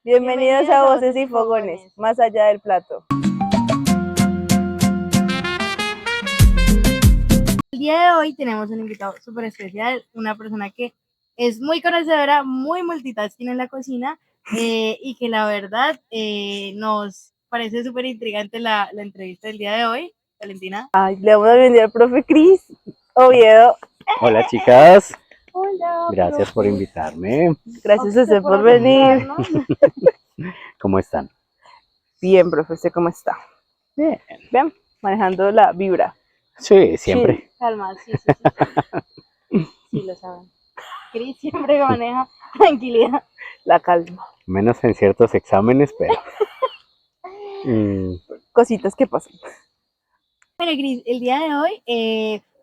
Bienvenidos a Voces y Fogones, más allá del plato. El día de hoy tenemos un invitado súper especial, una persona que es muy conocedora, muy multitasking en la cocina y que la verdad nos parece súper intrigante la entrevista del día de hoy. Valentina. Ay, le vamos a venir al profe Cris Oviedo. Hola chicas. Hola. Gracias por invitarme. Gracias a usted por venir. ¿Cómo están? Bien, profe, ¿usted cómo está? Bien. Bien, manejando la vibra. Sí, siempre. Chill. Calma, sí. Sí, lo saben. Cris siempre maneja tranquilidad. La calma. Menos en ciertos exámenes, pero... Cositas que pasan. Bueno, Cris, el día de hoy,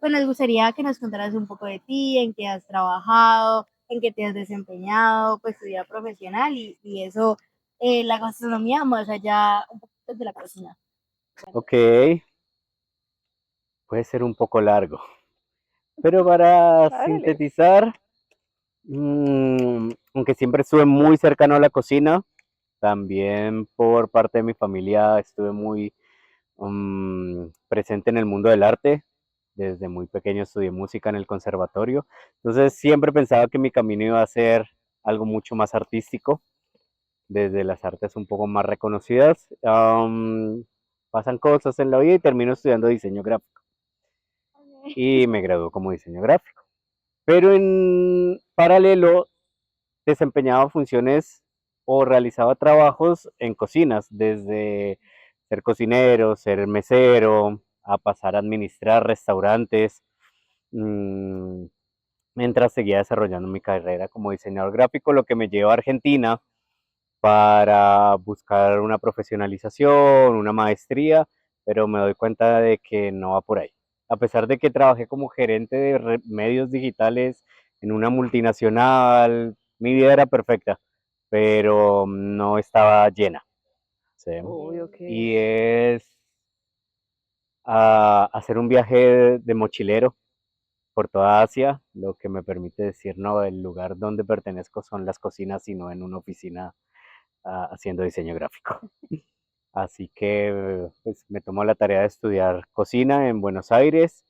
pues nos gustaría que nos contaras un poco de ti, en qué has trabajado, en qué te has desempeñado, pues tu vida profesional y eso, la gastronomía más allá un poquito de la cocina. Ok. Puede ser un poco largo. Pero para sintetizar, aunque siempre estuve muy cercano a la cocina, también por parte de mi familia estuve muy presente en el mundo del arte. Desde muy pequeño estudié música en el conservatorio, entonces siempre pensaba que mi camino iba a ser algo mucho más artístico, desde las artes un poco más reconocidas. Pasan cosas en la vida y termino estudiando diseño gráfico y me graduó como diseño gráfico. Pero en paralelo desempeñaba funciones o realizaba trabajos en cocinas, desde ser cocinero, ser mesero, a pasar a administrar restaurantes, mientras seguía desarrollando mi carrera como diseñador gráfico, lo que me lleva a Argentina para buscar una profesionalización, una maestría, pero me doy cuenta de que no va por ahí. A pesar de que trabajé como gerente de medios digitales en una multinacional, mi vida era perfecta, pero no estaba llena. ¿Sí? Y es hacer un viaje de mochilero por toda Asia, lo que me permite decir, no, el lugar donde pertenezco son las cocinas y no en una oficina haciendo diseño gráfico. Así que pues, me tomó la tarea de estudiar cocina en Buenos Aires,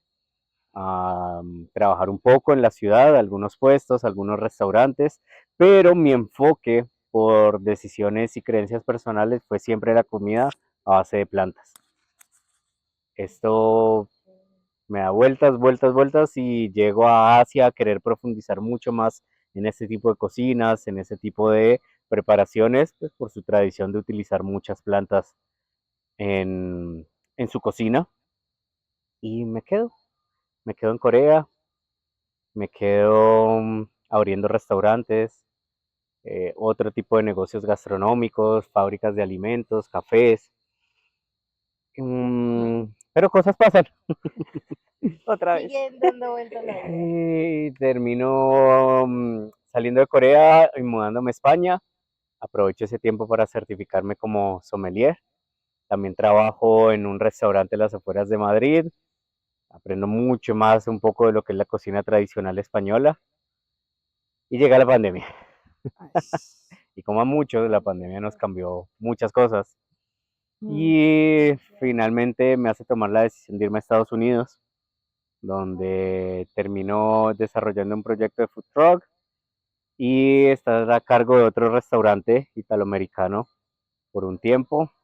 trabajar un poco en la ciudad, algunos puestos, algunos restaurantes, pero mi enfoque por decisiones y creencias personales fue siempre la comida a base de plantas. Esto me da vueltas y llego a Asia a querer profundizar mucho más en este tipo de cocinas, en ese tipo de preparaciones, pues por su tradición de utilizar muchas plantas en su cocina. Y me quedo en Corea, me quedo abriendo restaurantes, otro tipo de negocios gastronómicos, fábricas de alimentos, cafés. Pero cosas pasan. Otra vez. Siguen dando vueltas la vida. Termino saliendo de Corea y mudándome a España. Aprovecho ese tiempo para certificarme como sommelier. También trabajo en un restaurante en las afueras de Madrid. Aprendo mucho más un poco de lo que es la cocina tradicional española. Y llega la pandemia. Y como a muchos, la pandemia nos cambió muchas cosas. Y finalmente me hace tomar la decisión de irme a Estados Unidos, donde terminó desarrollando un proyecto de food truck y estar a cargo de otro restaurante italoamericano por un tiempo,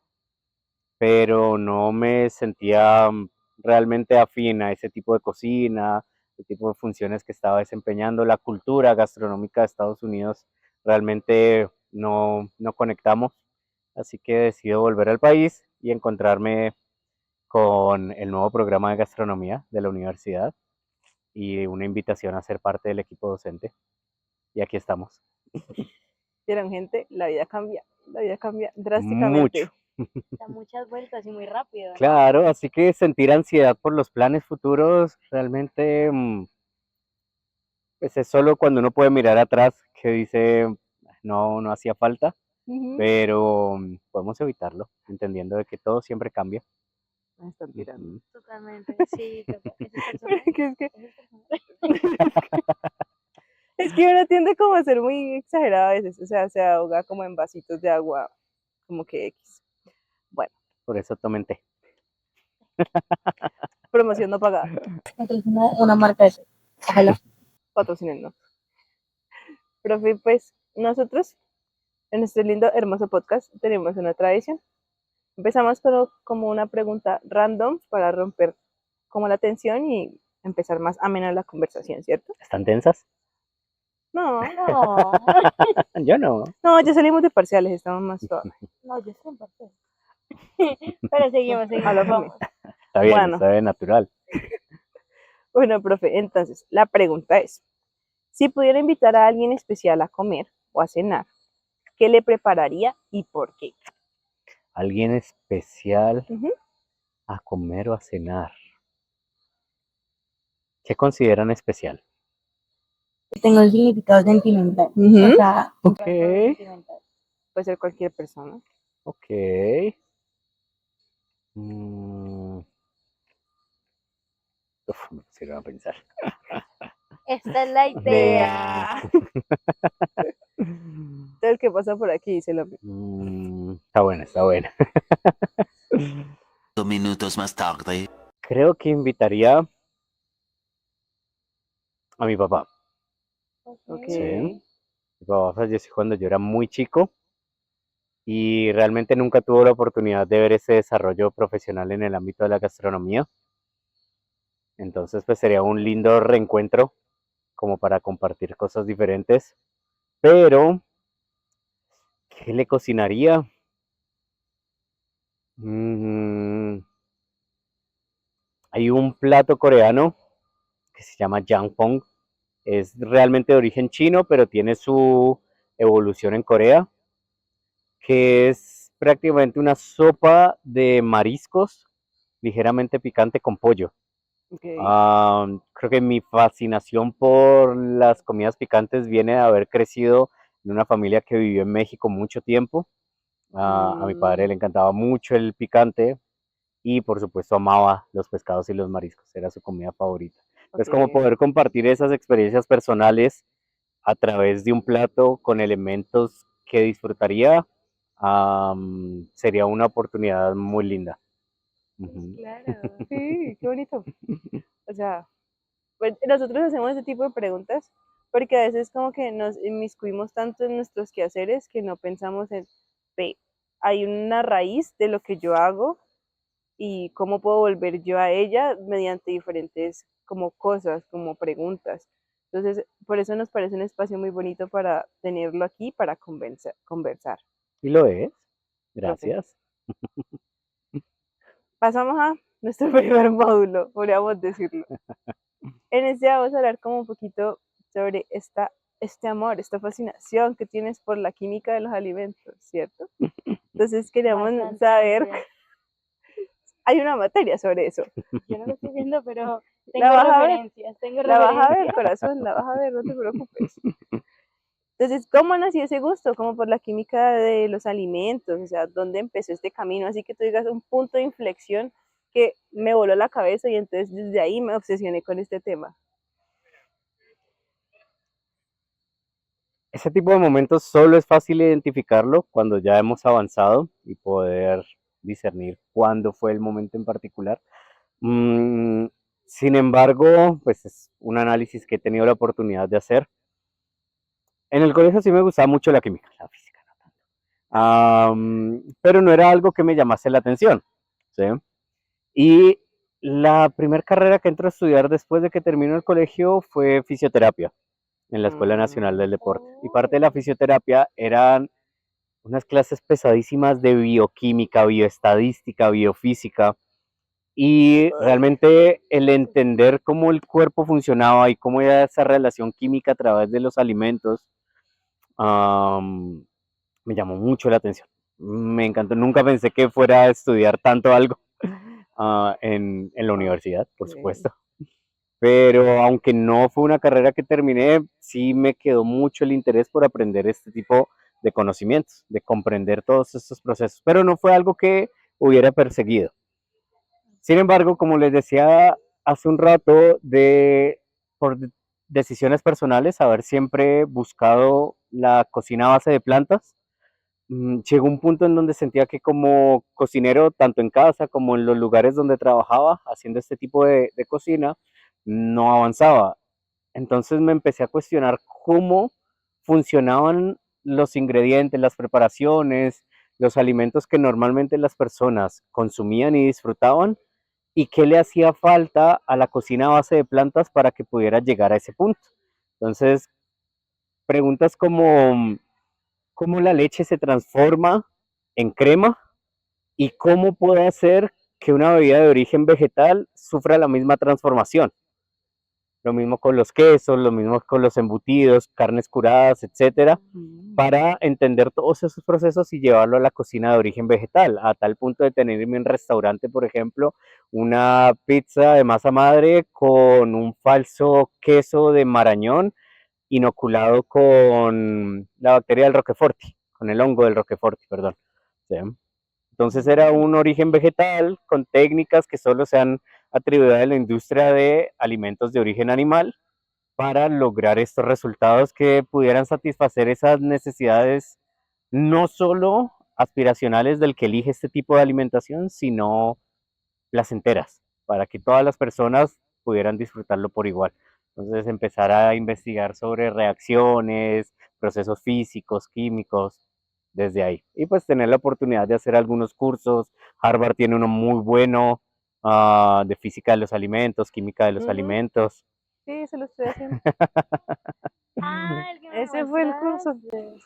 pero no me sentía realmente afín a ese tipo de cocina, el tipo de funciones que estaba desempeñando, la cultura gastronómica de Estados Unidos realmente no conectamos, así que decido volver al país y encontrarme con el nuevo programa de gastronomía de la universidad y una invitación a ser parte del equipo docente. Y aquí estamos. ¿Vieron, gente? La vida cambia drásticamente. Mucho. Da muchas vueltas y muy rápido, ¿no? Claro, así que sentir ansiedad por los planes futuros realmente pues es solo cuando uno puede mirar atrás que dice no hacía falta, pero podemos evitarlo, entendiendo de que todo siempre cambia. Me están tirando. Totalmente, sí, ese Pero personaje. que es que... Es que uno tiende como a ser muy exagerado a veces, o sea, se ahoga como en vasitos de agua, como que X. Bueno, Por eso tomen té. promoción no pagada, Patrocina una marca de té. Ojalá. patrocinando. Profe, pues nosotros en este lindo, hermoso podcast tenemos una tradición. Empezamos como una pregunta random para romper como la tensión y empezar más amena la conversación, ¿cierto? ¿Están tensas? No, No, Yo no. no, ya salimos de parciales, estamos más suaves. no, yo siempre sé. Pero seguimos, Habla por mí. vamos. Está bien, Bueno. está bien natural. Bueno, profe, entonces la pregunta es, si pudiera invitar a alguien especial a comer o a cenar, ¿qué le prepararía y por qué? ¿Alguien especial Ujú. a comer o a cenar? ¿Qué consideran especial? Tengo un significado sentimental. Ujú. O sea, un Ok. trasfondo sentimental. Puede ser cualquier persona. Ok. Mm, me pusieron a pensar. Esta es la idea. Todo el que pasa por aquí dice lo mismo. Está buena, está buena. 2 minutos más tarde. Creo que invitaría a mi papá. Ok. Sí. Mi papá falleció cuando yo era muy chico y realmente nunca tuve la oportunidad de ver ese desarrollo profesional en el ámbito de la gastronomía. Entonces, pues sería un lindo reencuentro como para compartir cosas diferentes. Pero, ¿qué le cocinaría? Mm, Hay un plato coreano que se llama jangpong. Es realmente de origen chino, pero tiene su evolución en Corea, que es prácticamente una sopa de mariscos ligeramente picante con pollo. Ok. Creo que mi fascinación por las comidas picantes viene de haber crecido en una familia que vivió en México mucho tiempo. A mi padre le encantaba mucho el picante y por supuesto amaba los pescados y los mariscos, era su comida favorita. Es como Ok. poder compartir esas experiencias personales a través de un plato con elementos que disfrutaría, sería una oportunidad muy linda. Ujú. Claro. Sí, qué bonito. O sea, pues, nosotros hacemos ese tipo de preguntas porque a veces como que nos inmiscuimos tanto en nuestros quehaceres que no pensamos en, ve, hay una raíz de lo que yo hago y cómo puedo volver yo a ella mediante diferentes como cosas, como preguntas. Entonces, por eso nos parece un espacio muy bonito para tenerlo aquí, para conversar. Y lo es. Profe. Gracias. Pasamos a nuestro primer módulo, podríamos decirlo. En este vamos a hablar como un poquito sobre este amor, esta fascinación que tienes por la química de los alimentos, ¿cierto? Entonces queríamos Bastante saber, amplia. hay una materia sobre eso. Yo no lo estoy viendo, pero La tengo vas a ver, referencias, tengo la vas a ver, referencias. corazón, la vas a ver, no te preocupes. Entonces, ¿cómo nació ese gusto? Como por la química de los alimentos, o sea, ¿dónde empezó este camino? Así que tú digas un punto de inflexión que me voló la cabeza y entonces desde ahí me obsesioné con este tema. Ese tipo de momentos solo es fácil identificarlo cuando ya hemos avanzado y poder discernir cuándo fue el momento en particular. Mm, Sin embargo, pues es un análisis que he tenido la oportunidad de hacer. En el colegio sí me gustaba mucho la química, la física, no tanto. Pero no era algo que me llamase la atención, ¿sí? Y la primera carrera que entré a estudiar después de que terminó el colegio fue fisioterapia en la Escuela Nacional del Deporte. Y parte de la fisioterapia eran unas clases pesadísimas de bioquímica, bioestadística, biofísica. Y realmente el entender cómo el cuerpo funcionaba y cómo era esa relación química a través de los alimentos, me llamó mucho la atención. Me encantó, nunca pensé que fuera a estudiar tanto algo en la universidad, por supuesto. Pero aunque no fue una carrera que terminé, sí me quedó mucho el interés por aprender este tipo de conocimientos, de comprender todos estos procesos, pero no fue algo que hubiera perseguido. Sin embargo, como les decía hace un rato, por decisiones personales, haber siempre buscado la cocina a base de plantas. Llegó un punto en donde sentía que como cocinero, tanto en casa como en los lugares donde trabajaba, haciendo este tipo de cocina, no avanzaba. Entonces me empecé a cuestionar cómo funcionaban los ingredientes, las preparaciones, los alimentos que normalmente las personas consumían y disfrutaban, y qué le hacía falta a la cocina a base de plantas para que pudiera llegar a ese punto. Entonces, preguntas como cómo la leche se transforma en crema y cómo puede hacer que una bebida de origen vegetal sufra la misma transformación. Lo mismo con los quesos, lo mismo con los embutidos, carnes curadas, etcétera, para entender todos esos procesos y llevarlo a la cocina de origen vegetal, a tal punto de tener en mi restaurante, por ejemplo, una pizza de masa madre con un falso queso de Marañón inoculado con la bacteria del Roqueforti, con el hongo del Roqueforti, perdón. ¿Sí? Entonces era un origen vegetal con técnicas que solo se han atribuido a la industria de alimentos de origen animal para lograr estos resultados que pudieran satisfacer esas necesidades no solo aspiracionales del que elige este tipo de alimentación, sino placenteras, para que todas las personas pudieran disfrutarlo por igual. Entonces empezar a investigar sobre reacciones, procesos físicos, químicos, desde ahí. Y pues tener la oportunidad de hacer algunos cursos. Harvard tiene uno muy bueno de física de los alimentos, química de los alimentos. Sí, se lo estoy haciendo. El que me Ese fue el curso. mostraste.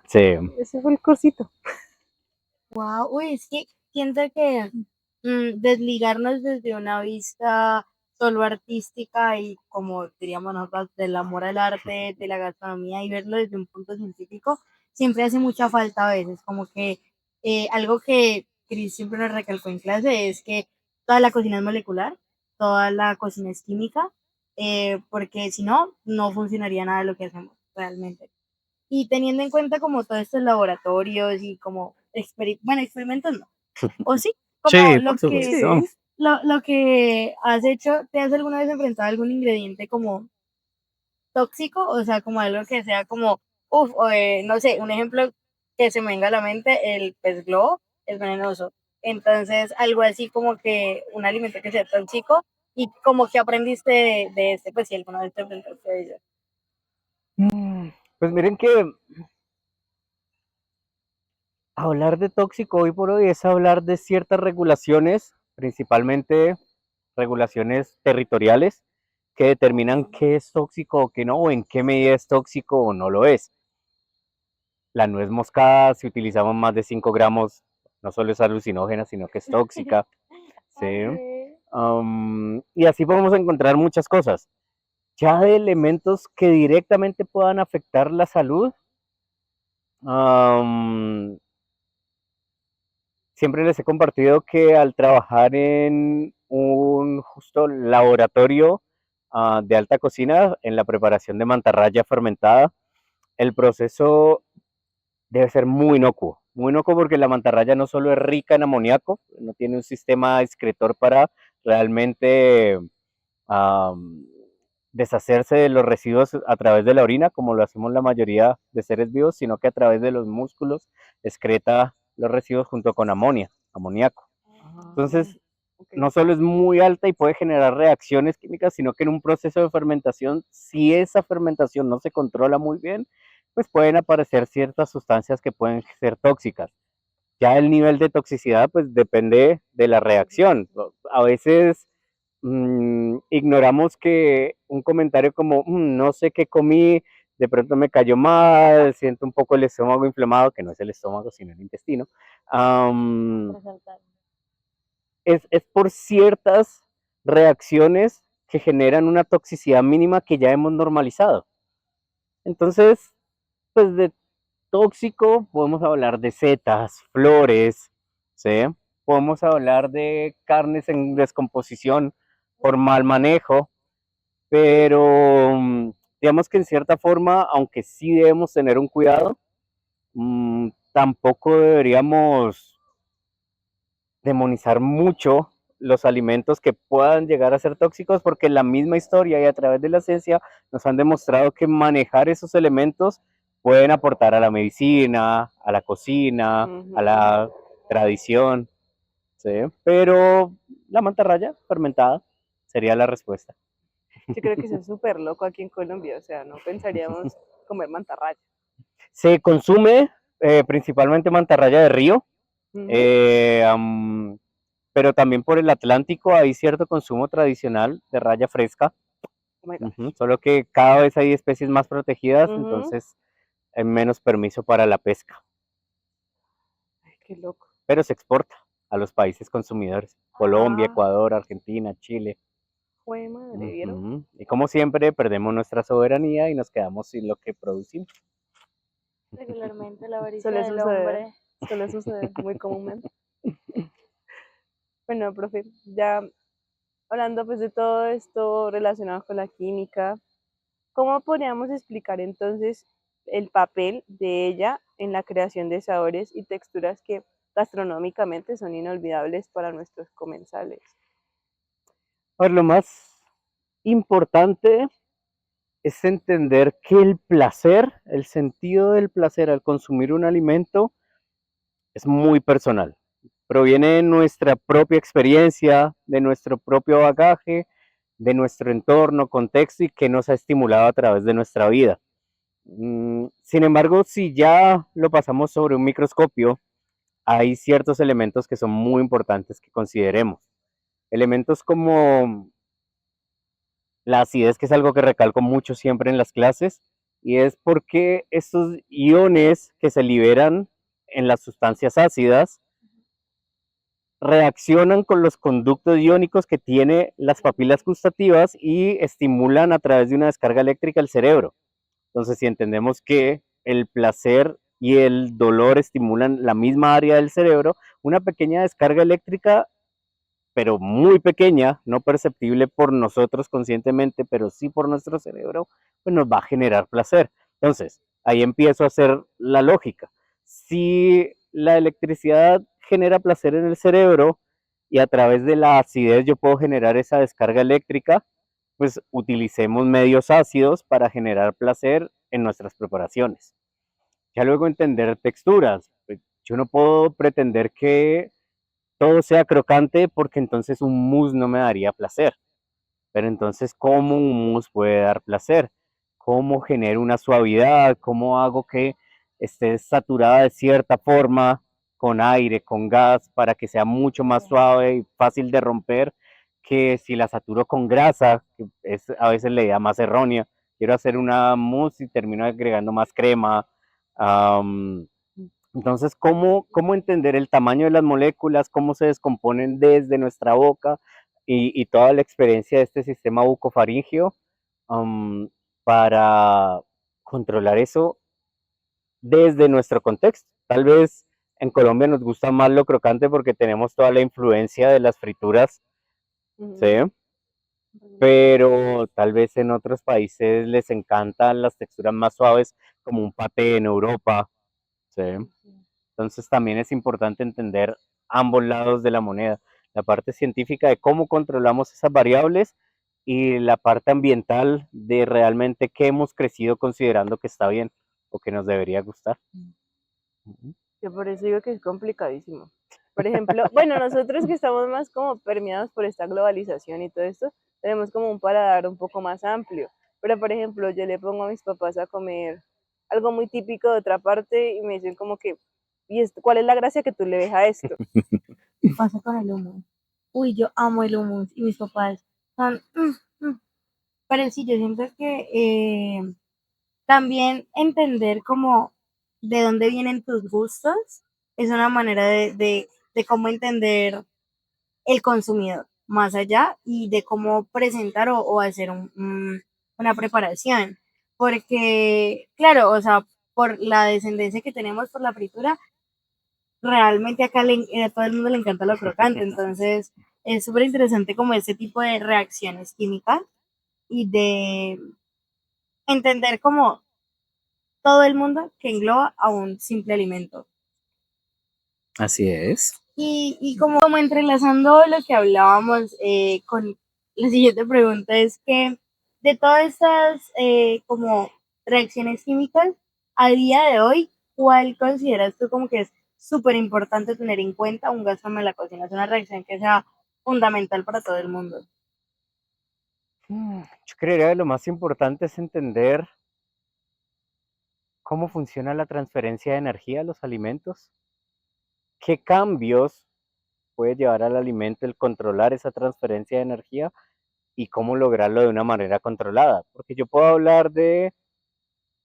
Sí. Ese fue el cursito. Wow, uy, es que siento que desligarnos desde una vista solo artística y como diríamos nosotros, del amor al arte, de la gastronomía y verlo desde un punto científico, siempre hace mucha falta a veces, como que algo que Chris siempre nos recalcó en clase es que toda la cocina es molecular, toda la cocina es química, porque si no, no funcionaría nada de lo que hacemos realmente. Y teniendo en cuenta como todos estos laboratorios y como experimentos no, o sí, como Sí, lo por que supuesto. Sí. lo que has hecho, ¿te has alguna vez enfrentado a algún ingrediente como tóxico? O sea, como algo que sea como, no sé, un ejemplo que se me venga a la mente, el pez globo es venenoso. Entonces, algo así como que un alimento que sea tóxico y como que aprendiste de este, pues si alguna vez te enfrentaste a ello. Pues miren que hablar de tóxico hoy por hoy es hablar de ciertas regulaciones, principalmente regulaciones territoriales, que determinan qué es tóxico o qué no, o en qué medida es tóxico o no lo es. La nuez moscada, si utilizamos más de 5 gramos, no solo es alucinógena, sino que es tóxica. ¿Sí? Y así podemos encontrar muchas cosas. Ya de elementos que directamente puedan afectar la salud, siempre les he compartido que al trabajar en un justo laboratorio de alta cocina, en la preparación de mantarraya fermentada, el proceso debe ser muy inocuo porque la mantarraya no solo es rica en amoníaco, no tiene un sistema excretor para realmente deshacerse de los residuos a través de la orina, como lo hacemos la mayoría de seres vivos, sino que a través de los músculos excreta los residuos junto con amoníaco. Entonces, Ok. no solo es muy alta y puede generar reacciones químicas, sino que en un proceso de fermentación, si esa fermentación no se controla muy bien, pues pueden aparecer ciertas sustancias que pueden ser tóxicas. Ya el nivel de toxicidad, pues depende de la reacción. A veces ignoramos que un comentario como, no sé qué comí, de pronto me cayó mal, siento un poco el estómago inflamado, que no es el estómago, sino el intestino, es por ciertas reacciones que generan una toxicidad mínima que ya hemos normalizado. Entonces, pues de tóxico podemos hablar de setas, flores, ¿sí? Podemos hablar de carnes en descomposición por mal manejo, pero digamos que en cierta forma, aunque sí debemos tener un cuidado, tampoco deberíamos demonizar mucho los alimentos que puedan llegar a ser tóxicos, porque la misma historia y a través de la ciencia nos han demostrado que manejar esos elementos pueden aportar a la medicina, a la cocina, a la tradición, ¿sí? Pero la mantarraya fermentada sería la respuesta. Yo creo que eso es súper loco aquí en Colombia, o sea, no pensaríamos comer mantarraya. Se consume principalmente mantarraya de río, Ujú. pero también por el Atlántico hay cierto consumo tradicional de raya fresca, Oh my gosh. solo que cada vez hay especies más protegidas, Ujú. entonces hay menos permiso para la pesca, Ay, qué loco. pero se exporta a los países consumidores, Colombia, Ah, Ecuador, Argentina, Chile. jue madre, ¿vieron? Y como siempre, perdemos nuestra soberanía y nos quedamos sin lo que producimos. Regularmente la avaricia Suele del suceder, hombre. suele suceder muy comúnmente. Bueno, profe, ya hablando pues de todo esto relacionado con la química, ¿cómo podríamos explicar entonces el papel de ella en la creación de sabores y texturas que gastronómicamente son inolvidables para nuestros comensales? A ver, lo más importante es entender que el placer, el sentido del placer al consumir un alimento es muy personal. Proviene de nuestra propia experiencia, de nuestro propio bagaje, de nuestro entorno, contexto y que nos ha estimulado a través de nuestra vida. Sin embargo, si ya lo pasamos sobre un microscopio, hay ciertos elementos que son muy importantes que consideremos. Elementos como la acidez, que es algo que recalco mucho siempre en las clases, y es porque estos iones que se liberan en las sustancias ácidas reaccionan con los conductos iónicos que tiene las papilas gustativas y estimulan a través de una descarga eléctrica el cerebro. Entonces, si entendemos que el placer y el dolor estimulan la misma área del cerebro, una pequeña descarga eléctrica, pero muy pequeña, no perceptible por nosotros conscientemente, pero sí por nuestro cerebro, pues nos va a generar placer. Entonces, ahí empiezo a hacer la lógica. Si la electricidad genera placer en el cerebro y a través de la acidez yo puedo generar esa descarga eléctrica, pues utilicemos medios ácidos para generar placer en nuestras preparaciones. Ya luego entender texturas. Pues, yo no puedo pretender que todo sea crocante porque entonces un mousse no me daría placer. Pero entonces, ¿cómo un mousse puede dar placer? ¿Cómo genero una suavidad? ¿Cómo hago que esté saturada de cierta forma con aire, con gas, para que sea mucho más suave y fácil de romper que si la saturo con grasa, que es a veces la idea más errónea? Quiero hacer una mousse y termino agregando más crema. Entonces, ¿cómo entender el tamaño de las moléculas, cómo se descomponen desde nuestra boca y toda la experiencia de este sistema bucofaringeo para controlar eso desde nuestro contexto? Tal vez en Colombia nos gusta más lo crocante porque tenemos toda la influencia de las frituras, ¿sí? Pero tal vez en otros países les encantan las texturas más suaves, como un paté en Europa, ¿sí? Entonces también es importante entender ambos lados de la moneda, la parte científica de cómo controlamos esas variables y la parte ambiental de realmente qué hemos crecido considerando que está bien o que nos debería gustar. Yo por eso digo que es complicadísimo. Por ejemplo, bueno, nosotros que estamos más como permeados por esta globalización y todo esto, tenemos como un paladar un poco más amplio. Pero, por ejemplo, yo le pongo a mis papás a comer algo muy típico de otra parte y me dicen como que, ¿y esto, cuál es la gracia que tú le ves a esto? Pasa con el hummus. Uy, yo amo el hummus y mis papás son... Pero sí, yo siento que también entender como de dónde vienen tus gustos es una manera de cómo entender el consumidor más allá y de cómo presentar o hacer una preparación. Porque, claro, o sea, por la descendencia que tenemos por la fritura, realmente acá a todo el mundo le encanta lo crocante, entonces es súper interesante como ese tipo de reacciones químicas y de entender como todo el mundo que engloba a un simple alimento. Así es. Y como entrelazando lo que hablábamos con la siguiente pregunta, es que de todas estas como reacciones químicas, a día de hoy, ¿cuál consideras tú como que es súper importante tener en cuenta un gas en la cocina? Es una reacción que sea fundamental para todo el mundo. Yo creería que lo más importante es entender cómo funciona la transferencia de energía a los alimentos, qué cambios puede llevar al alimento el controlar esa transferencia de energía y cómo lograrlo de una manera controlada. Porque yo puedo hablar de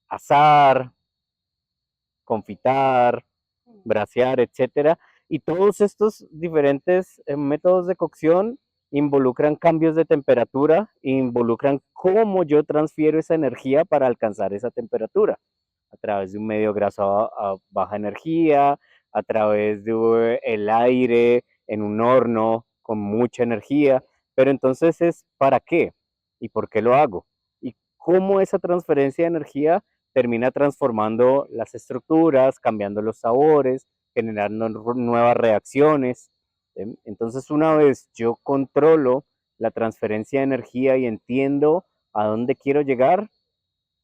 asar, confitar, brasear, etcétera, y todos estos diferentes métodos de cocción involucran cambios de temperatura, involucran cómo yo transfiero esa energía para alcanzar esa temperatura, a través de un medio graso a baja energía, a través de el aire en un horno con mucha energía, pero entonces es ¿para qué? ¿Y por qué lo hago? ¿Y cómo esa transferencia de energía termina transformando las estructuras, cambiando los sabores, generando nuevas reacciones? Entonces, una vez yo controlo la transferencia de energía y entiendo a dónde quiero llegar,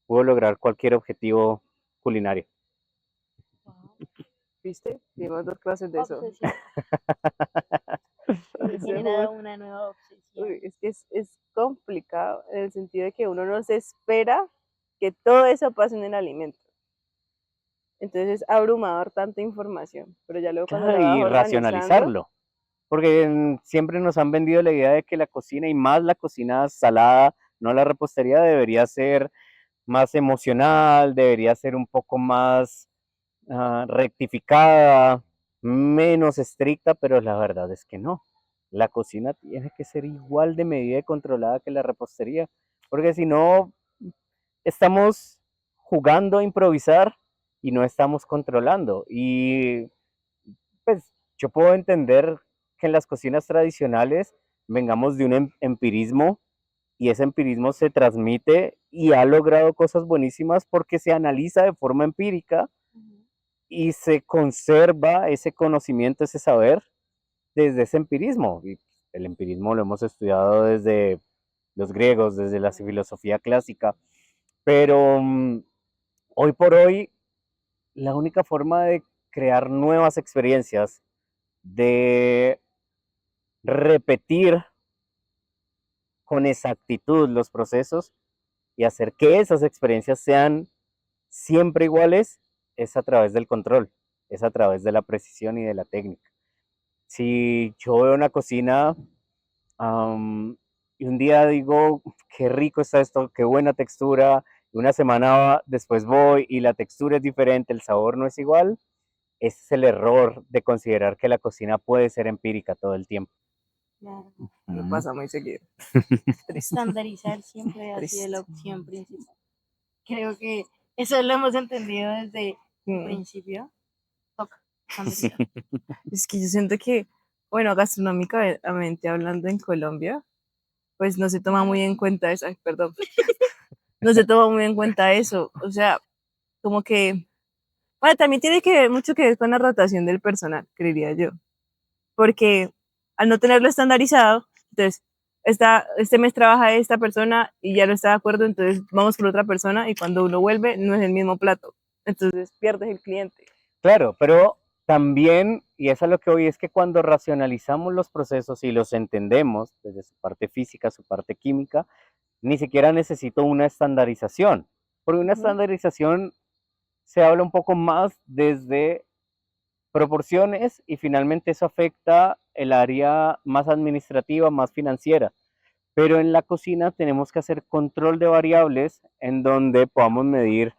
puedo lograr cualquier objetivo culinario. ¿Viste? Vimos 2 clases de eso. Obsesión. O He sea, generado una nueva obsesión. es que es complicado en el sentido de que uno no se espera que todo eso pase en el alimento. Entonces es abrumador tanta información, pero ya luego cuando la vas Y organizando, racionalizarlo, porque siempre nos han vendido la idea de que la cocina, y más la cocina salada, no la repostería, debería ser más emocional, debería ser un poco más rectificada, menos estricta, pero la verdad es que no. La cocina tiene que ser igual de medida y controlada que la repostería, porque si no, estamos jugando a improvisar y no estamos controlando. Y pues yo puedo entender que en las cocinas tradicionales vengamos de un empirismo y ese empirismo se transmite y ha logrado cosas buenísimas porque se analiza de forma empírica y se conserva ese conocimiento, ese saber desde ese empirismo. Y el empirismo lo hemos estudiado desde los griegos, desde la filosofía clásica, pero hoy por hoy la única forma de crear nuevas experiencias, de repetir con exactitud los procesos y hacer que esas experiencias sean siempre iguales, es a través del control, es a través de la precisión y de la técnica. Si yo veo una cocina y un día digo, qué rico está esto, qué buena textura, y una semana después voy y la textura es diferente, el sabor no es igual, ese es el error de considerar que la cocina puede ser empírica todo el tiempo. Claro. me pasa muy seguido. Estandarizar siempre ha sido la Triste. opción principal. Creo que eso lo hemos entendido desde el Mm. principio. Toca estandarizar. Es que yo siento que, bueno, gastronómicamente hablando en Colombia, pues no se toma muy en cuenta eso. Ay, perdón. No se toma muy en cuenta eso. O sea, como que, bueno, también tiene que ver mucho que ver con la rotación del personal, creería yo. Porque al no tenerlo estandarizado, entonces, este mes trabaja esta persona y ya no está de acuerdo, entonces vamos con otra persona y cuando uno vuelve no es el mismo plato. Entonces pierdes el cliente. Claro, pero también, y eso es lo que hoy es que cuando racionalizamos los procesos y los entendemos desde su parte física, su parte química, ni siquiera necesito una estandarización, porque una estandarización se habla un poco más desde proporciones y finalmente eso afecta el área más administrativa, más financiera. Pero en la cocina tenemos que hacer control de variables en donde podamos medir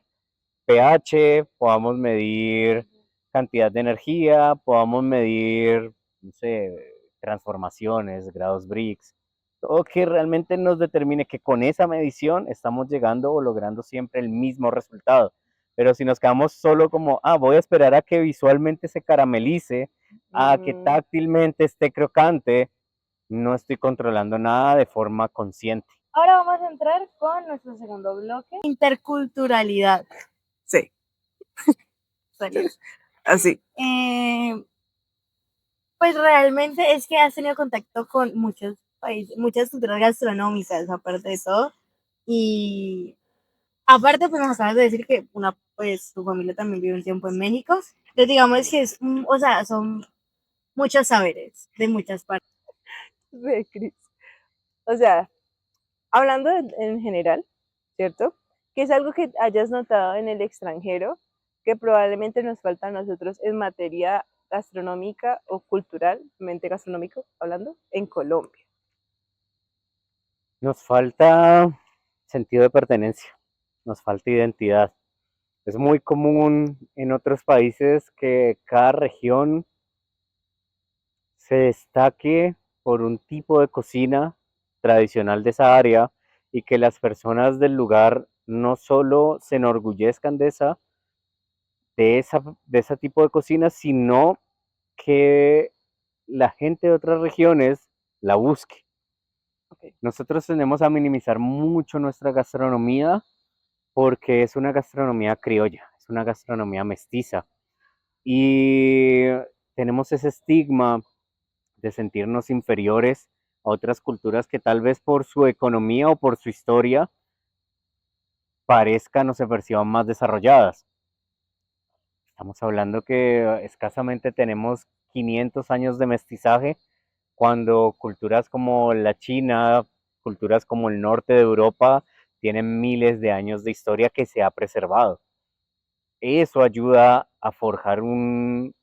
pH, podamos medir cantidad de energía, podamos medir, no sé, transformaciones, grados Brix, todo que realmente nos determine que con esa medición estamos llegando o logrando siempre el mismo resultado. Pero si nos quedamos solo como, voy a esperar a que visualmente se caramelice, a que táctilmente esté crocante, no estoy controlando nada de forma consciente. Ahora vamos a entrar con nuestro segundo bloque, interculturalidad. Sí, Salió. así. Pues realmente es que has tenido contacto con muchos países, muchas culturas gastronómicas, aparte de todo. Y aparte, pues nos acabas de decir que pues tu familia también vive un tiempo en México. Entonces digamos que es, o sea, son muchos saberes de muchas partes. Ve, Cris. O sea, hablando en general, ¿cierto? ¿Qué es algo que hayas notado en el extranjero que probablemente nos falta a nosotros en materia gastronómica o culturalmente gastronómico, hablando, en Colombia? Nos falta sentido de pertenencia, nos falta identidad. Es muy común en otros países que cada región se destaque por un tipo de cocina tradicional de esa área y que las personas del lugar no solo se enorgullezcan de ese tipo de cocina, sino que la gente de otras regiones la busque. Okay. Nosotros tendemos a minimizar mucho nuestra gastronomía porque es una gastronomía criolla, es una gastronomía mestiza y tenemos ese estigma de sentirnos inferiores a otras culturas que tal vez por su economía o por su historia parezcan o se perciban más desarrolladas. Estamos hablando que escasamente tenemos 500 años de mestizaje, cuando culturas como la China, culturas como el norte de Europa, tienen miles de años de historia que se ha preservado. Eso ayuda a forjar un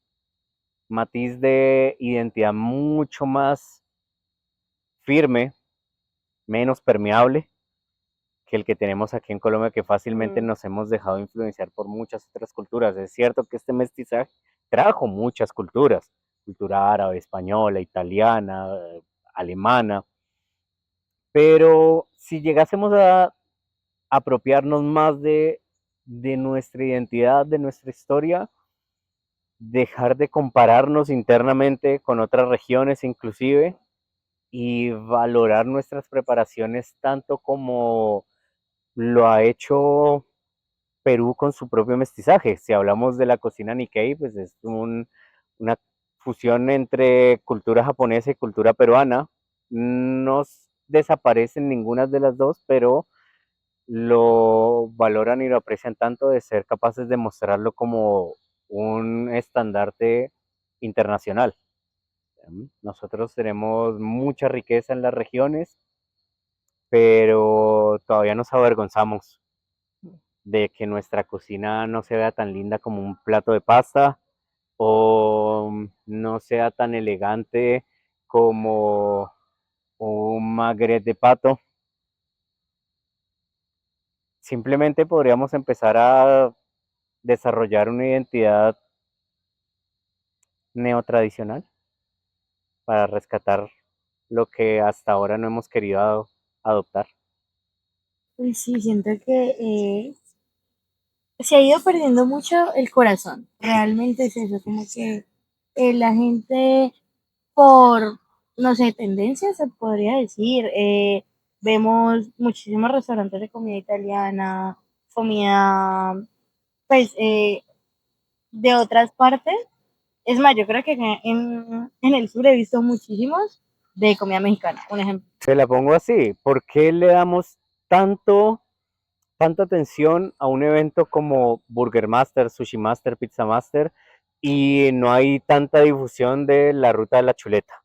matiz de identidad mucho más firme, menos permeable que el que tenemos aquí en Colombia, que fácilmente nos hemos dejado influenciar por muchas otras culturas. Es cierto que este mestizaje trajo muchas culturas, cultura árabe, española, italiana, alemana, pero si llegásemos a apropiarnos más de nuestra identidad, de nuestra historia, dejar de compararnos internamente con otras regiones inclusive y valorar nuestras preparaciones tanto como lo ha hecho Perú con su propio mestizaje. Si hablamos de la cocina Nikkei, pues es una fusión entre cultura japonesa y cultura peruana. No desaparecen ninguna de las dos, pero lo valoran y lo aprecian tanto de ser capaces de mostrarlo como un estandarte internacional. Nosotros tenemos mucha riqueza en las regiones, pero todavía nos avergonzamos de que nuestra cocina no se vea tan linda como un plato de pasta o no sea tan elegante como un magret de pato. Simplemente podríamos empezar a desarrollar una identidad neotradicional para rescatar lo que hasta ahora no hemos querido adoptar. Pues sí, siento que se ha ido perdiendo mucho el corazón. Realmente es eso, como que la gente por, no sé, tendencias se podría decir. Vemos muchísimos restaurantes de comida italiana, comida, pues, de otras partes. Es más, yo creo que en el sur he visto muchísimos de comida mexicana, un ejemplo. Se la pongo así, ¿por qué le damos tanta atención a un evento como Burger Master, Sushi Master, Pizza Master y no hay tanta difusión de la ruta de la chuleta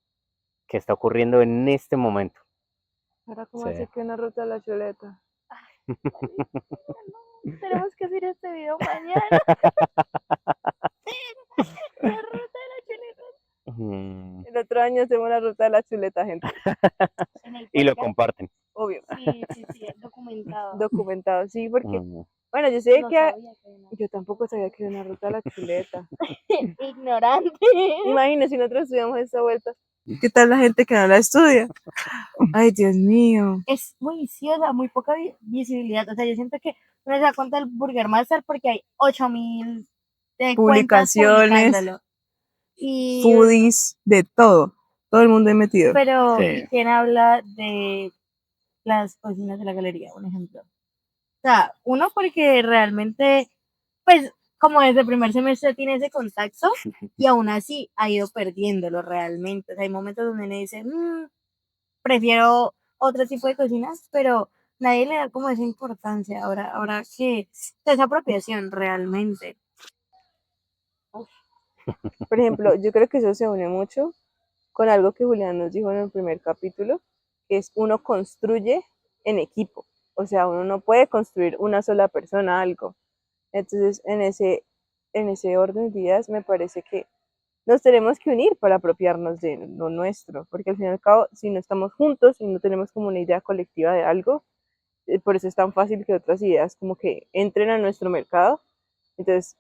que está ocurriendo en este momento? Ahora, ¿cómo Sí. así que una ruta de la chuleta? Tenemos que hacer este video mañana. La ruta de la chuleta. El otro año hacemos la ruta de la chuleta, gente. En el Y lo podcast. comparten. Obvio. Sí, documentado. Documentado, sí, porque, Mm. bueno, yo sé No que sabía que era. yo tampoco sabía que era una ruta de la chuleta. Ignorante. Imagínense si nosotros estudiamos esta vuelta. ¿Qué tal la gente que no la estudia? Ay, Dios mío. Es muy viciosa, muy poca visibilidad. O sea, yo siento que uno se da cuenta del Burger Master porque hay 8000 de cuentas Publicaciones, publicándolo. Y, foodies, de todo. Todo el mundo es metido. pero, Sí. ¿y quién habla de las cocinas de la galería, un ejemplo? O sea, uno porque realmente, pues, como desde el primer semestre tiene ese contacto y aún así ha ido perdiéndolo realmente. O sea, hay momentos donde uno dice, prefiero otro tipo de cocinas, pero nadie le da como esa importancia ahora que esa apropiación realmente. Por ejemplo, yo creo que eso se une mucho con algo que Julián nos dijo en el primer capítulo, que es uno construye en equipo. O sea, uno no puede construir una sola persona algo. Entonces, en ese orden de ideas, me parece que nos tenemos que unir para apropiarnos de lo nuestro, porque al fin y al cabo, si no estamos juntos y no tenemos como una idea colectiva de algo, por eso es tan fácil que otras ideas como que entren a nuestro mercado. Entonces,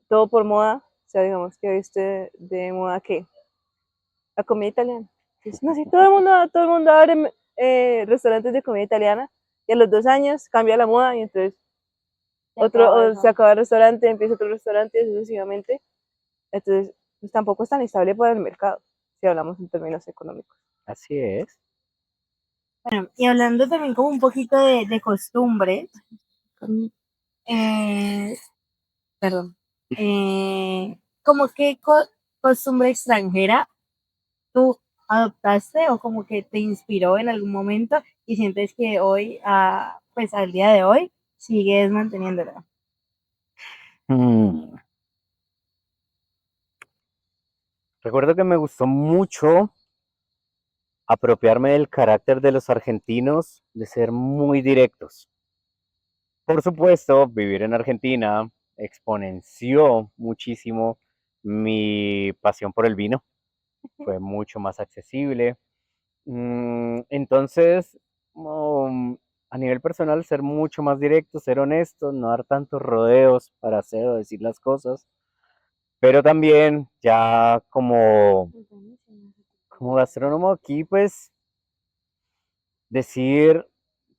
todo por moda, o sea, digamos que viste de moda que la comida italiana. Entonces, no sé, todo el mundo abre restaurantes de comida italiana y a los 2 años cambia la moda y entonces se acaba el restaurante, empieza otro restaurante y así sucesivamente. Entonces, pues tampoco es tan estable para el mercado, si hablamos en términos económicos. Así es. Bueno, y hablando también como un poquito de costumbre, perdón, como qué costumbre extranjera tú adoptaste o como que te inspiró en algún momento y sientes que hoy, pues al día de hoy, sigues manteniéndola. Recuerdo que me gustó mucho apropiarme del carácter de los argentinos, de ser muy directos. Por supuesto, vivir en Argentina exponenció muchísimo mi pasión por el vino. Fue mucho más accesible. Entonces, a nivel personal, ser mucho más directo, ser honesto, no dar tantos rodeos para hacer o decir las cosas. Pero también, ya como gastrónomo aquí, pues, decir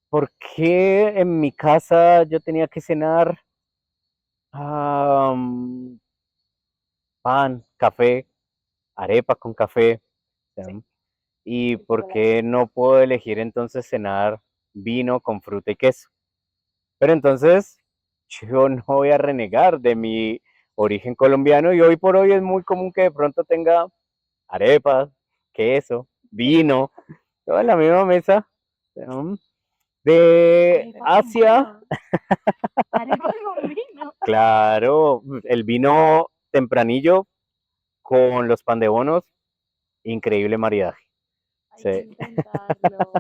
por qué en mi casa yo tenía que cenar pan, café, arepa con café, Sí. y por qué no puedo elegir entonces cenar vino con fruta y queso. Pero entonces yo no voy a renegar de mi origen colombiano y hoy por hoy es muy común que de pronto tenga arepas, queso, vino, toda en la misma mesa. De Asia, Arepa con vino. claro, el vino tempranillo con los pan de bonos, increíble maridaje. Hay Sí. que intentarlo.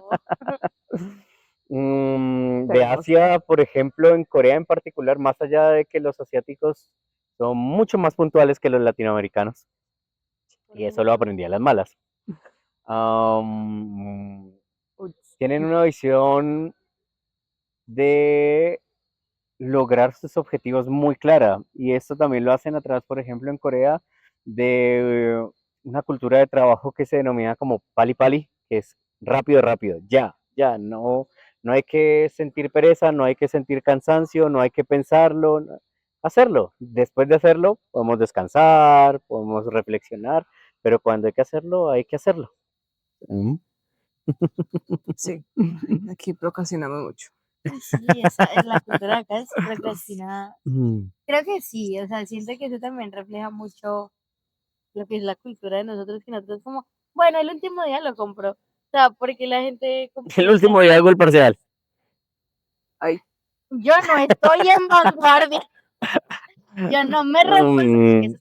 De Tenemos. Asia, por ejemplo, en Corea en particular, más allá de que los asiáticos son mucho más puntuales que los latinoamericanos, y eso lo aprendí a las malas. Tienen una visión de lograr sus objetivos muy clara, y esto también lo hacen a través, por ejemplo, en Corea, de una cultura de trabajo que se denomina como pali pali, que es rápido, rápido, ya, ya, no, no hay que sentir pereza, no hay que sentir cansancio, no hay que pensarlo, hacerlo. Después de hacerlo, podemos descansar, podemos reflexionar, pero cuando hay que hacerlo, hay que hacerlo. Sí, aquí procrastinamos mucho. Sí, esa es la cultura de acá, es procrastinada. Creo que sí, o sea, siento que eso también refleja mucho lo que es la cultura de nosotros, que nosotros como, bueno, el último día lo compro. O sea, porque la gente El último día hago el parcial. Ay, yo no estoy en vanguardia. Yo no me revuelvo.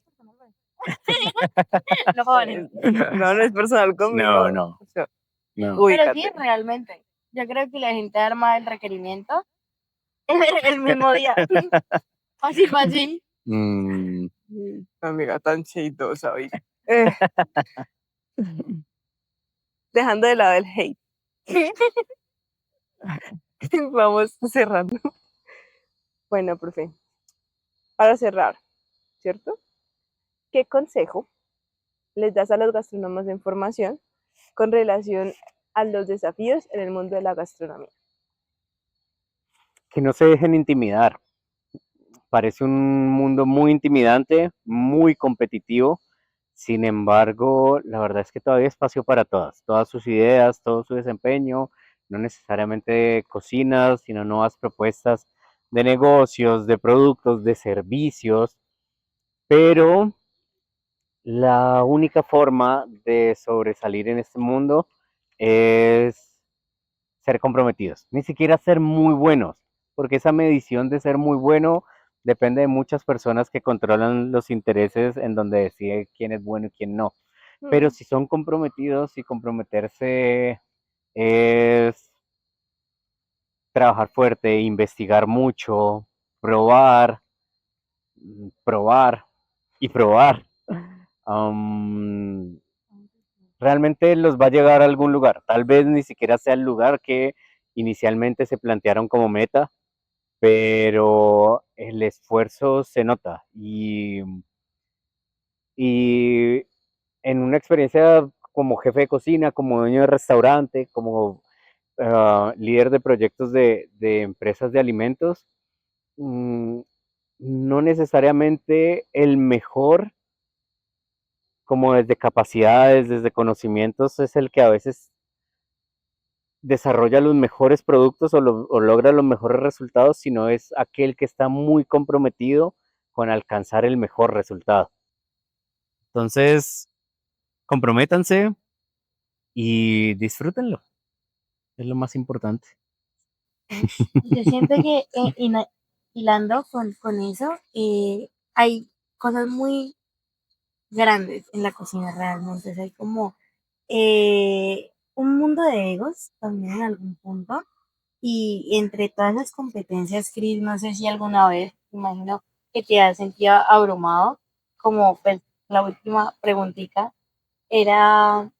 No, vale. no es personal conmigo. No. O sea, No. Pero sí, ubícate. realmente. Yo creo que la gente arma el requerimiento el mismo día. Fácil, fácil. Amiga tan cheidosa hoy. Dejando de lado el hate. Vamos cerrando. Bueno, profe, para cerrar, ¿cierto? ¿Qué consejo les das a los gastrónomos de información con relación a los desafíos en el mundo de la gastronomía? Que no se dejen intimidar. Parece un mundo muy intimidante, muy competitivo. Sin embargo, la verdad es que todavía hay espacio para todas sus ideas, todo su desempeño, no necesariamente cocinas, sino nuevas propuestas de negocios, de productos, de servicios, pero la única forma de sobresalir en este mundo es ser comprometidos, ni siquiera ser muy buenos, porque esa medición de ser muy bueno depende de muchas personas que controlan los intereses en donde decide quién es bueno y quién no. Pero si son comprometidos y comprometerse es trabajar fuerte, investigar mucho, probar, probar y probar. Um, realmente los va a llegar a algún lugar. Tal vez ni siquiera sea el lugar que inicialmente se plantearon como meta, pero el esfuerzo se nota y en una experiencia como jefe de cocina, como dueño de restaurante, como líder de proyectos de empresas de alimentos, no necesariamente el mejor, como desde capacidades, desde conocimientos, es el que a veces desarrolla los mejores productos o logra los mejores resultados, sino es aquel que está muy comprometido con alcanzar el mejor resultado. Entonces, comprométanse y disfrútenlo. Es lo más importante. Yo siento que hilando con eso, hay cosas muy grandes en la cocina realmente. O sea, hay como un mundo de egos también en algún punto. Y entre todas las competencias, Cris, no sé si alguna vez, imagino que te has sentido abrumado, como pues, la última preguntita era,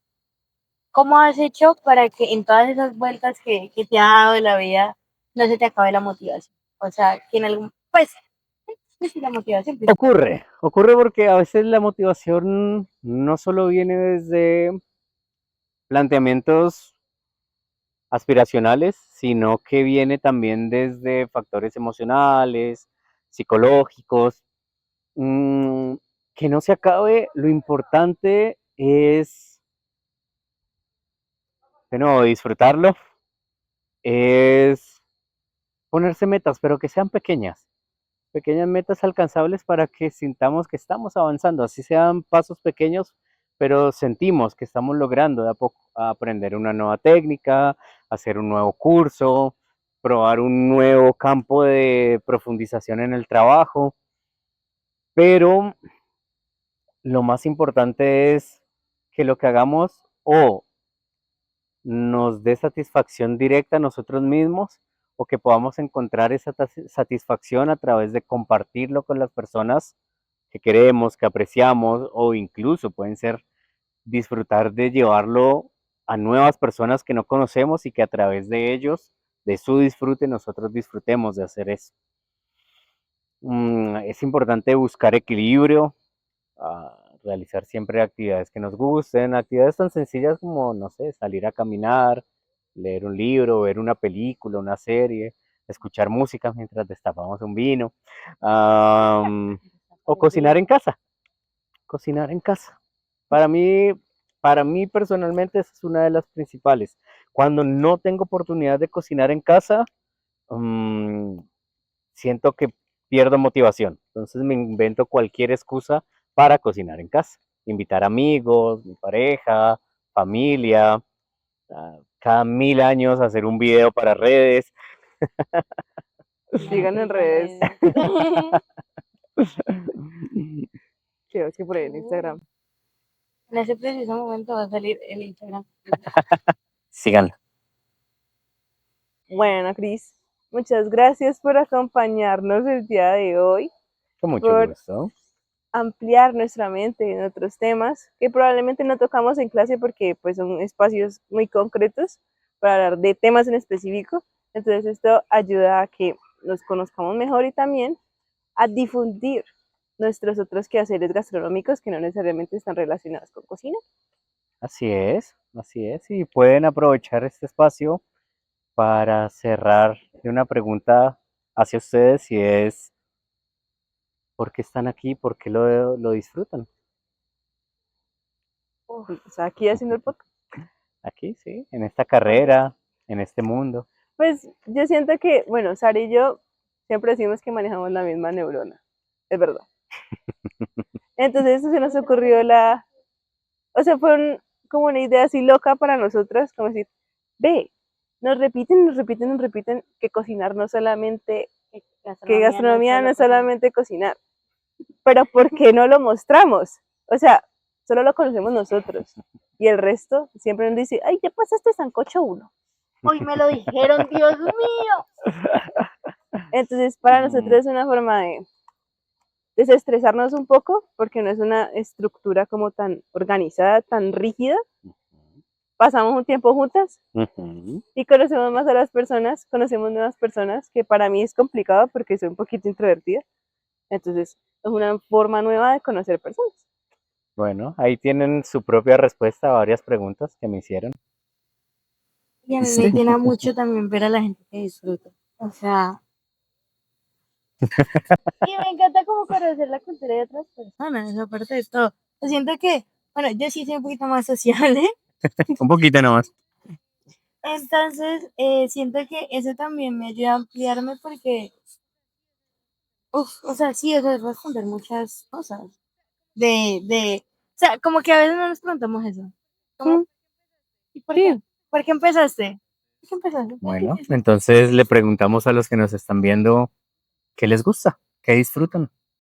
¿cómo has hecho para que en todas esas vueltas que te ha dado la vida no se te acabe la motivación? O sea, que en algún, pues, sí, la motivación principal. Ocurre porque a veces la motivación no solo viene desde planteamientos aspiracionales, sino que viene también desde factores emocionales, psicológicos. Que no se acabe, lo importante es, de nuevo, disfrutarlo, es ponerse metas, pero que sean pequeñas metas alcanzables para que sintamos que estamos avanzando, así sean pasos pequeños, pero sentimos que estamos logrando de a poco aprender una nueva técnica, hacer un nuevo curso, probar un nuevo campo de profundización en el trabajo, pero lo más importante es que lo que hagamos o nos dé satisfacción directa a nosotros mismos o que podamos encontrar esa satisfacción a través de compartirlo con las personas que queremos, que apreciamos o incluso pueden ser disfrutar de llevarlo a nuevas personas que no conocemos y que a través de ellos, de su disfrute, nosotros disfrutemos de hacer eso. Es importante buscar equilibrio, realizar siempre actividades que nos gusten, actividades tan sencillas como, no sé, salir a caminar, leer un libro, ver una película, una serie, escuchar música mientras destapamos un vino, o cocinar en casa, cocinar en casa. Para mí, para mí personalmente esa es una de las principales. Cuando no tengo oportunidad de cocinar en casa, siento que pierdo motivación. Entonces me invento cualquier excusa para cocinar en casa. Invitar amigos, mi pareja, familia, cada 1000 años hacer un video para redes. Sigan en redes. Que por ahí en Instagram. En ese preciso momento va a salir el Instagram. Síganlo. Bueno, Cris, muchas gracias por acompañarnos el día de hoy, Con mucho por gusto. ampliar nuestra mente en otros temas que probablemente no tocamos en clase porque pues son espacios muy concretos para hablar de temas en específico. Entonces esto ayuda a que nos conozcamos mejor y también a difundir nuestros otros quehaceres gastronómicos que no necesariamente están relacionados con cocina. Así es, así es. Y pueden aprovechar este espacio para cerrar de una pregunta hacia ustedes y es, ¿por qué están aquí? ¿Por qué lo disfrutan? O sea, aquí haciendo el podcast. Aquí, sí, en esta carrera, en este mundo. Pues yo siento que, bueno, Sara y yo Siempre decimos que manejamos la misma neurona. Es verdad. Entonces eso se nos ocurrió o sea, como una idea así loca para nosotras, como decir, ve, nos repiten que cocinar no solamente, que gastronomía no es solamente cocinar, pero ¿por qué no lo mostramos? O sea, solo lo conocemos nosotros. Y el resto siempre nos dice, ay, ya pasaste sancocho 1. Hoy me lo dijeron, Dios mío. Entonces, para nosotros es una forma de desestresarnos un poco, porque no es una estructura como tan organizada, tan rígida. Pasamos un tiempo juntas y conocemos más a las personas, conocemos nuevas personas, que para mí es complicado porque soy un poquito introvertida. Entonces, es una forma nueva de conocer personas. Bueno, ahí tienen su propia respuesta a varias preguntas que me hicieron. Y a mí me llena mucho también ver a la gente que disfruta. O sea, y me encanta como conocer la cultura de otras personas, aparte de todo. Yo siento que, bueno, yo sí soy un poquito más sociable, Un poquito nomás. entonces siento que eso también me ayuda a ampliarme porque, o sea, sí, o sea, es responder muchas cosas. O sea, como que a veces no nos preguntamos eso. Como, ¿y por qué? ¿Por qué empezaste? ¿Por qué empezaste? Bueno, entonces le preguntamos a los que nos están viendo qué les gusta, qué disfrutan.